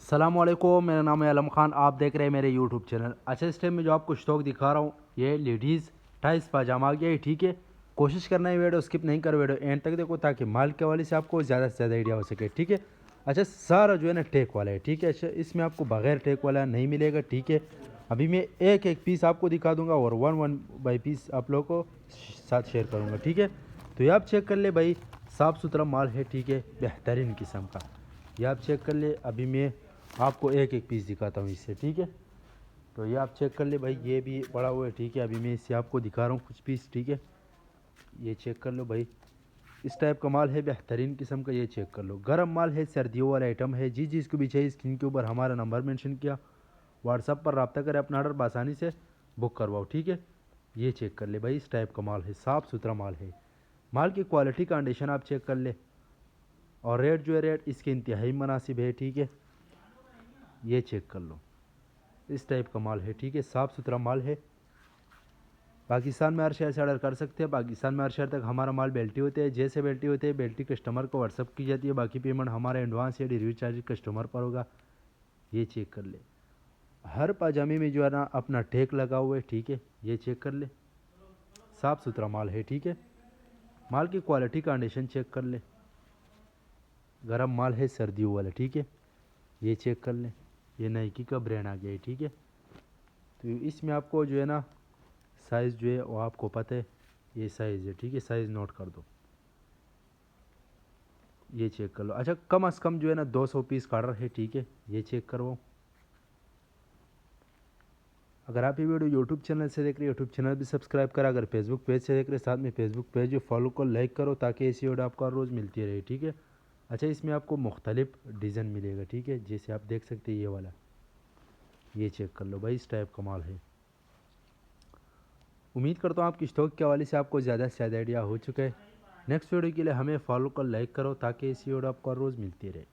अस्सलामुअलैकुम, मेरा नाम है आलम खान। आप देख रहे हैं मेरे यूट्यूब चैनल। अच्छा, इस टाइम में जो आपको स्टॉक दिखा रहा हूँ ये लेडीज़ टाइस पाजामा आ गया है। ठीक है, कोशिश करना है वीडियो स्किप नहीं कर, वीडियो एंड तक देखो ताकि माल के वाले से आपको ज़्यादा से ज़्यादा आइडिया हो सके। ठीक है, अच्छा सारा जो है ना टेक वाला है। ठीक है, अच्छा इसमें आपको बगैर टेक वाला नहीं मिलेगा। ठीक है, अभी मैं एक एक पीस आपको दिखा दूंगा और वन बाई पीस आप लोगों को साथ शेयर करूँगा। ठीक है, तो ये आप चेक कर ले भाई, साफ़ सुथरा माल है। ठीक है, बेहतरीन किस्म का ये आप चेक कर ले। अभी मैं आपको एक एक पीस दिखाता हूँ इससे। ठीक है, तो ये आप चेक कर ले भाई, ये भी पड़ा हुआ है। ठीक है, अभी मैं इससे आपको दिखा रहा हूँ कुछ पीस। ठीक है, ये चेक कर लो भाई, इस टाइप का माल है बेहतरीन किस्म का। ये चेक कर लो, गर्म माल है, सर्दियों वाला आइटम है। जिस चीज़ को भी चाहिए स्क्रीन के ऊपर हमारा नंबर मेंशन किया, व्हाट्सअप पर रब्ता करें, अपना ऑर्डर आसानी से बुक करवाओ। ठीक है, ये चेक कर ले भाई, इस टाइप का माल है, साफ़ सुथरा माल है। माल की क्वालिटी कंडीशन आप चेक कर ले, और रेट जो है रेट इसके इंतहाई मुनासिब है। ठीक है, ये चेक कर लो, इस टाइप का माल है। ठीक है, साफ़ सुथरा माल है। पाकिस्तान में हर शहर से ऑर्डर कर सकते हैं। पाकिस्तान में हर शहर तक हमारा माल बेल्टी होते हैं। जैसे बेल्टी होते हैं, बेल्टी कस्टमर को व्हाट्सअप की जाती है। बाकी पेमेंट हमारा एडवांस या डिलीवरी चार्ज कस्टमर पर होगा। ये चेक कर ले, हर पाजामे में जो है ना अपना टैग लगा हुआ है। ठीक है, ये चेक कर ले, साफ़ सुथरा माल है। ठीक है, माल की क्वालिटी कंडीशन चेक कर ले, गर्म माल है, सर्दियों वाला। ठीक है, ये चेक कर ले, ये नाइकी का ब्रांड आ गया है। ठीक है, तो इसमें आपको जो है ना साइज़ जो है वो आपको पता है, ये साइज़ है। ठीक है, साइज़ नोट कर दो, ये चेक कर लो। अच्छा, कम अज़ कम जो है ना 200 पीस का ऑर्डर है। ठीक है, ये चेक करवाओ। अगर आप ये वीडियो यूट्यूब चैनल से देख रहे हो, यूट्यूब चैनल भी सब्सक्राइब करा। अगर फेसबुक पेज से देख रहे हो, साथ में फेसबुक पेज फॉलो को लाइक करो ताकि ऐसी वीडियो आपको हर रोज़ मिलती रहे। ठीक है, अच्छा इसमें आपको मुख्तलिफ डिज़ाइन मिलेगा। ठीक है, जैसे आप देख सकते हैं ये वाला, ये चेक कर लो भाई, इस टाइप का माल है। उम्मीद करता हूँ आपकी स्टॉक के हवाले से आपको ज़्यादा से ज़्यादा आइडिया हो चुका है। नेक्स्ट वीडियो के लिए हमें फॉलो कर लाइक करो ताकि ऐसी वीडियो आपको हर रोज़ मिलती रहे।